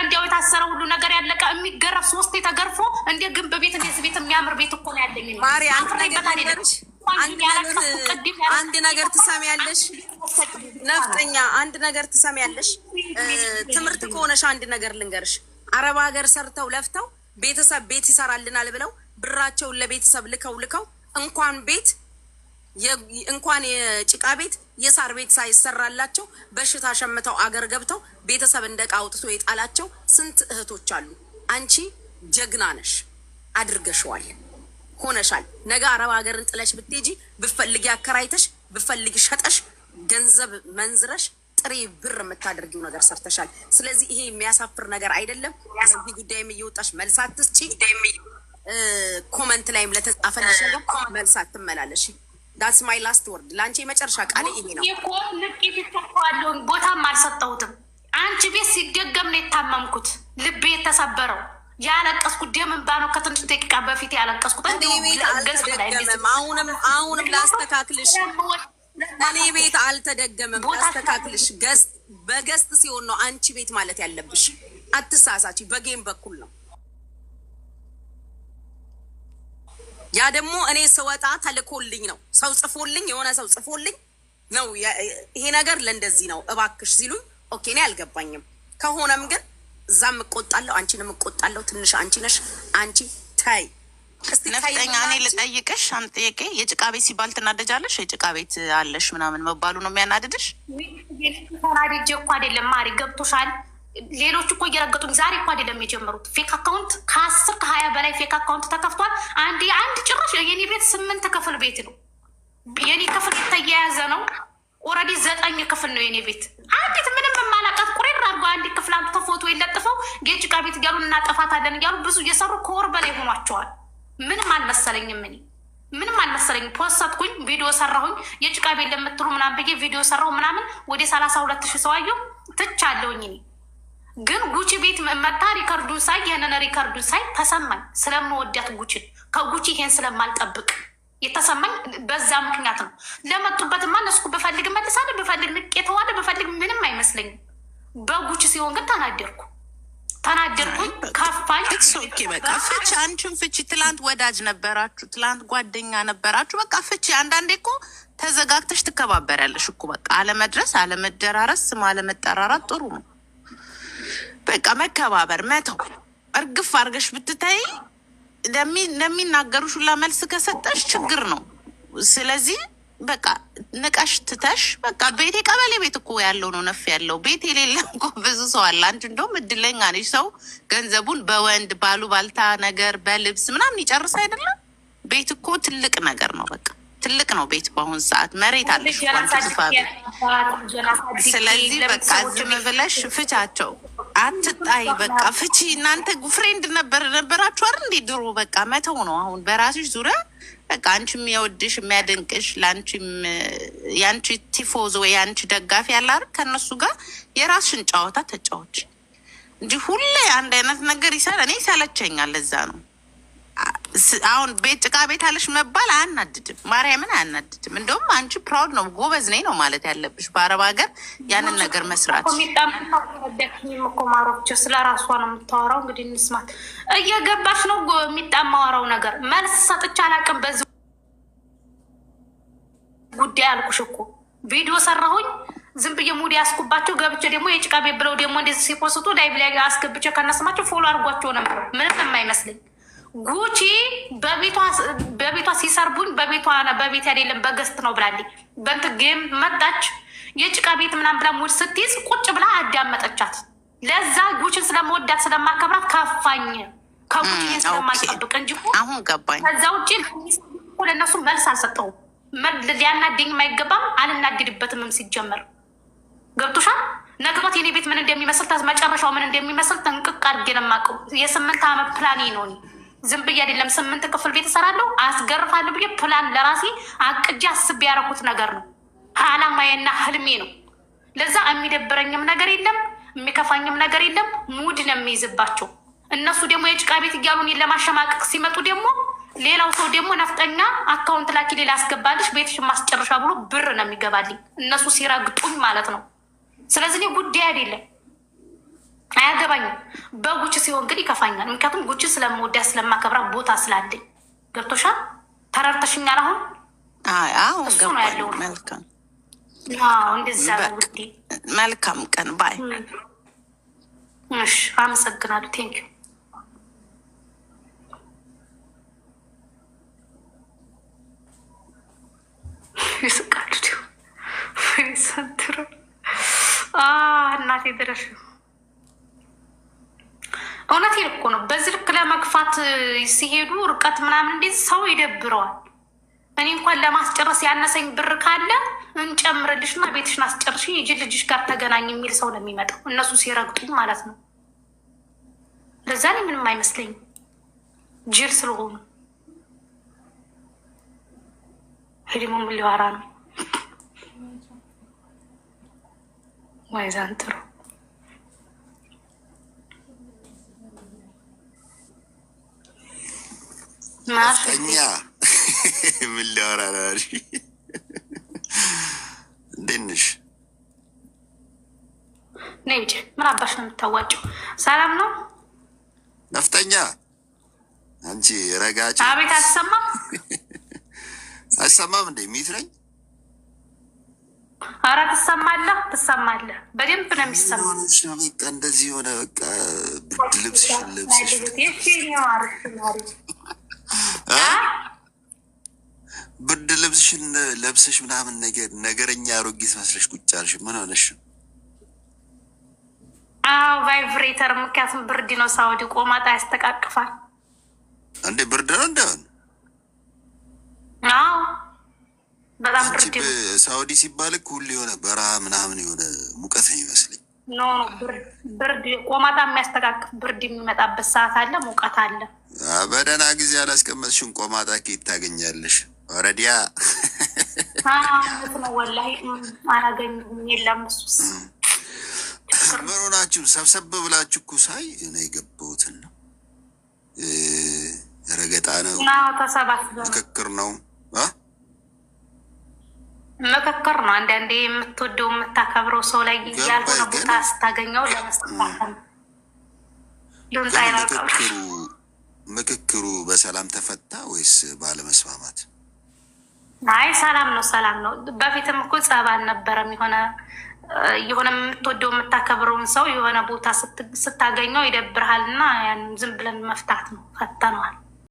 በረንዳው የታሰረ ሁሉ ነገር ያለቀ የሚገረፍ 3 የተገርፎ እንደ ግንብ ቤት እንደዚህ ቤት የሚያምር ቤት እኮ ነው ያለኝ። ማሪ አንድ ነገር ትሰሚያለሽ፣ ነፍጠኛ አንድ ነገር ትሰሚያለሽ። ትምህርት ከሆነሽ አንድ ነገር ልንገርሽ። አረብ ሀገር ሰርተው ለፍተው ቤተሰብ ቤት ይሰራልናል ብለው ብራቸውን ለቤተሰብ ልከው እንኳን የጭቃ ቤት የሳር ቤት ሳይሰራላቸው በሽታ ሸምተው አገር ገብተው ቤተሰብ እንደቃ አውጥቶ የጣላቸው ስንት እህቶች አሉ። አንቺ ጀግና ነሽ፣ አድርገሽዋል፣ ሆነሻል። ነገ አረብ ሀገርን ጥለሽ ብትሄጂ ብፈልጊ አከራይተሽ ብፈልጊ ሸጠሽ ገንዘብ መንዝረሽ ጥሬ ብር የምታደርጊው ነገር ሰርተሻል። ስለዚህ ይሄ የሚያሳፍር ነገር አይደለም። በዚህ ጉዳይም እየወጣሽ መልስ አትስጪ። ኮመንት ላይም ለተጻፈልሽ ነገር መልስ አትመላለሽ። ዳትስ ማይ ላስት ወርድ። ለአንቺ የመጨረሻ ቃል ይሄ ነው። ልቄት ይተፋዋለሁ፣ ቦታም አልሰጠሁትም። አንቺ ቤት ሲደገም ነው የታመምኩት፣ ልቤ የተሰበረው ያለቀስኩት ደም እንባ ነው። ከትንሽ ደቂቃ በፊት ያለቀስኩት። አሁንም ላስተካክልሽ፣ እኔ ቤት አልተደገመም። ላስተካክልሽ፣ በገስት ሲሆን ነው አንቺ ቤት ማለት ያለብሽ። አትሳሳች፣ በጌም በኩል ነው። ያ ደግሞ እኔ ስወጣ ተልኮልኝ ነው። ሰው ጽፎልኝ፣ የሆነ ሰው ጽፎልኝ ነው ይሄ ነገር ለእንደዚህ ነው እባክሽ ሲሉኝ፣ ኦኬ እኔ አልገባኝም። ከሆነም ግን እዛም እቆጣለሁ፣ አንቺንም እቆጣለሁ። ትንሽ አንቺ ነሽ። አንቺ ታይ ነፍጠኛ። እኔ ልጠይቅሽ አንድ ጥያቄ። የጭቃ ቤት ሲባል ትናደጃለሽ? የጭቃ ቤት አለሽ ምናምን መባሉ ነው የሚያናድድሽ? ተናድጄ እኮ አይደለም ማሪ፣ ገብቶሻል። ሌሎች እኮ እየረገጡኝ ዛሬ እኮ አይደለም የጀመሩት። ፌክ አካውንት ከ10 ከ20 በላይ ፌክ አካውንት ተከፍቷል። አንድ ጭራሽ የኔ ቤት 8 ክፍል ቤት ነው። የኔ ክፍል የተያያዘ ነው። ኦልሬዲ 9 ክፍል ነው የኔ ቤት። አንዲት ምንም የማላውቃት ቁሬር አድርጎ አንድ ክፍል አንዱ ተፎቶ የለጥፈው የጭቃ ቤት እያሉ እናጠፋታለን እያሉ ብዙ እየሰሩ ከወር በላይ ሆኗቸዋል። ምንም አልመሰለኝም። እኔ ምንም አልመሰለኝም። ፖስትኩኝ፣ ቪዲዮ ሰራሁኝ። የጭቃ ቤት ለምትሉ ምናምን ብዬ ቪዲዮ ሰራሁ ምናምን ወደ 32,000 ሰው አየሁ። ትቻለሁኝ። እኔ ግን ጉቺ ቤት መጣ ሪከርዱን ሳይ ያንን ሪከርዱን ሳይ ተሰማኝ። ስለምወዳት ጉቺን ከጉቺ ይሄን ስለማልጠብቅ የተሰማኝ በዛ ምክንያት ነው። ለመጡበትማ እነሱ ብፈልግ መልሳለሁ፣ ብፈልግ ንቄ ተዋለ፣ ብፈልግ ምንም አይመስለኝም። በጉቺ ሲሆን ግን ተናደርኩኝ፣ ከፋኝ። ኦኬ በቃ ፍቺ፣ አንቺም ፍቺ። ትላንት ወዳጅ ነበራችሁ፣ ትላንት ጓደኛ ነበራችሁ። በቃ ፍቺ። አንዳንዴ እኮ ተዘጋግተሽ ትከባበሪያለሽ እኮ። በቃ አለመድረስ፣ አለመደራረስ፣ ስም አለመጠራራት ጥሩ ነው። በቃ መከባበር፣ መተው። እርግፍ አድርገሽ ብትታይ ለሚናገሩሽ ሁላ መልስ ከሰጠሽ ችግር ነው። ስለዚህ በቃ ንቀሽ ትተሽ በቃ ቤቴ ቀበሌ ቤት እኮ ያለው ነው ነፍ ያለው ቤት የሌለ እኮ ብዙ ሰው አለ። አንቺ እንደውም እድለኛ ነሽ። ሰው ገንዘቡን በወንድ ባሉ ባልታ ነገር በልብስ ምናምን ይጨርስ አይደለም። ቤት እኮ ትልቅ ነገር ነው። በቃ ትልቅ ነው ቤት። በአሁን ሰዓት መሬት አለሽ ኳንቲፋ። ስለዚህ በቃ ዝም ብለሽ ፍቻቸው፣ አትጣይ። በቃ ፍቺ። እናንተ ፍሬንድ ነበራችሁ አይደል እንዴ ድሮ? በቃ መተው ነው አሁን በራስሽ ዙሪያ። በቃ አንቺም የሚወድሽ የሚያደንቅሽ ለአንቺም የአንቺ ቲፎዝ ወይ የአንቺ ደጋፊ ያለ አይደል? ከእነሱ ጋር የራስሽን ጨዋታ ተጫዎች እንጂ ሁሌ አንድ አይነት ነገር እኔ ይሰለቸኛል። ለዛ ነው አሁን ቤት ጭቃ ቤት አለሽ መባል አያናድድም። ማርያምን አያናድድም። እንደውም አንቺ ፕራውድ ነው ጎበዝ ነኝ ነው ማለት ያለብሽ። በአረብ ሀገር ያንን ነገር መስራት ኮማሮች ስለ ራሷ ነው የምታወራው። እንግዲህ እንስማት። እየገባሽ ነው የሚጣማወራው ነገር መልስ ሰጥቼ አላውቅም። በዚህ ጉዳይ አልኩሽ እኮ ቪዲዮ ሰራሁኝ። ዝም ብዬ ሙድ ያስኩባቸው ገብቼ ደግሞ የጭቃ ቤት ብለው ደግሞ እንደዚህ ሲፖስቱ ላይቭ ላይ አስገብቼ ከነስማቸው ፎሎ አድርጓቸው ነበር። ምንም የማይመስለኝ ጉቺ በቤቷ ሲሰርቡኝ በቤት አይደለም በገስት ነው ብላለኝ። በንት ጌም መጣች የጭቃ ቤት ምናምን ብላ ሙድ ስትይዝ ቁጭ ብላ አዳመጠቻት። ለዛ ጉቺን ስለመወዳት ስለማከብራት ከፋኝ። ከጉቺ ስለማልጠብቅ እንጂ አሁን ገባኝ። ከዛ ውጭ ለእነሱ መልስ አልሰጠውም። ሊያናደኝ አይገባም፣ አልናደድበትምም። ሲጀመር ገብቶሻል። ነግሯት የኔ ቤት ምን እንደሚመስል መጨረሻው ምን እንደሚመስል ጠንቅቅ አድርጌ ነው የማውቀው። የ8 ዓመት ፕላኔ ነው። ዝም ብዬ አይደለም 8 ክፍል ቤት እሰራለሁ አስገርፋለሁ ብዬ ፕላን ለራሴ አቅጄ አስቤ ያደረኩት ነገር ነው። አላማዬና ህልሜ ነው። ለዛ የሚደብረኝም ነገር የለም፣ የሚከፋኝም ነገር የለም። ሙድ ነው የሚይዝባቸው እነሱ። ደግሞ የጭቃ ቤት እያሉ እኔን ለማሸማቀቅ ሲመጡ ደግሞ ሌላው ሰው ደግሞ ነፍጠኛ አካውንት ላኪ ሌላ አስገባልሽ ቤትሽን ማስጨረሻ ብሎ ብር ነው የሚገባልኝ እነሱ ሲረግጡኝ ማለት ነው። ስለዚህ እኔ ጉዳይ አይደለም አያገባኝም። በጉች ሲሆን ግን ይከፋኛል። ምክንያቱም ጉች ስለምወዳ ስለማከብራ ቦታ ስላለኝ ገብቶሻል። ተረርተሽኛል። አሁን እሱ ነው ያለው። መልካም እንደዛ ውዴ። መልካም ቀን ባይ። እሺ አመሰግናለሁ። ቴንኪዩ። ይስቃሉ ሰንትሮ እናቴ ድረሽ። እውነቴን እኮ ነው። በዚህ ልክ ለመግፋት ሲሄዱ ርቀት ምናምን እንደዚህ ሰው ይደብረዋል። እኔ እንኳን ለማስጨረስ ያነሰኝ ብር ካለ እንጨምርልሽና ቤትሽን አስጨርሽ ሂጂ ልጅሽ ጋር ተገናኝ የሚል ሰው ነው የሚመጣው። እነሱ ሲረግጡኝ ማለት ነው። ለዛ እኔ ምንም አይመስለኝም ጅል ስለሆኑ። ይሄ ደግሞ ምን ሊዋራ ነው? ወይ ዛንትሮ ማስተኛ ምን ሊያወራ ነው? እንዴት ነሽ? ነይ ውጭ። ምን አባሽ ነው የምታዋጭው? ሰላም ነው ነፍጠኛ? አንቺ ረጋጭ። አቤት። አትሰማም? አይሰማም እንዴ? ሚትረኝ? ኧረ ትሰማለህ፣ ትሰማለህ። በደንብ ነው የሚሰማው። በቃ እንደዚህ የሆነ በቃ ብርድ ልብስሽን ለብሰሽ ብርድ ልብስሽን ለብሰሽ ምናምን ነገረኛ አሮጊት መስለሽ ቁጭ አልሽ። ምን ሆነሽ? አዎ ቫይብሬተር። ምክንያቱም ብርድ ነው። ሳውዲ ቆማጣ ያስተቃቅፋል እንዴ? ብርድ ነው እንደሆነ? አዎ በጣም ብርድ ነው። ሳውዲ ሲባል ሁሉ የሆነ በረሃ ምናምን የሆነ ሙቀት ነው ይመስለኝ። ኖ ብርድ ቆማጣ የሚያስተቃቅፍ ብርድ የሚመጣበት ሰዓት አለ፣ ሙቀት አለ። በደህና ጊዜ አላስቀመጥሽን ቆማጣ ኬት ታገኛለሽ? ወረዲያ ነው ወላሂ አላገኘሁም። የለም እሱስ ምን ሆናችሁ ሰብሰብ ብላችሁ እኮ ሳይ እኔ የገባሁትን ነው። ረገጣ ነው፣ ምክክር ነው ምክክር ነው። አንዳንዴ የምትወደው የምታከብረው ሰው ላይ ያልሆነ ቦታ ስታገኘው ለመስጠት ምክክሩ በሰላም ተፈታ ወይስ ባለመስማማት? አይ ሰላም ነው፣ ሰላም ነው። በፊትም እኮ ጸብ አልነበረም። የሆነ የምትወደው የምታከብረውን ሰው የሆነ ቦታ ስታገኘው ይደብርሃል እና ያን ዝም ብለን መፍታት ነው። ፈተነዋል።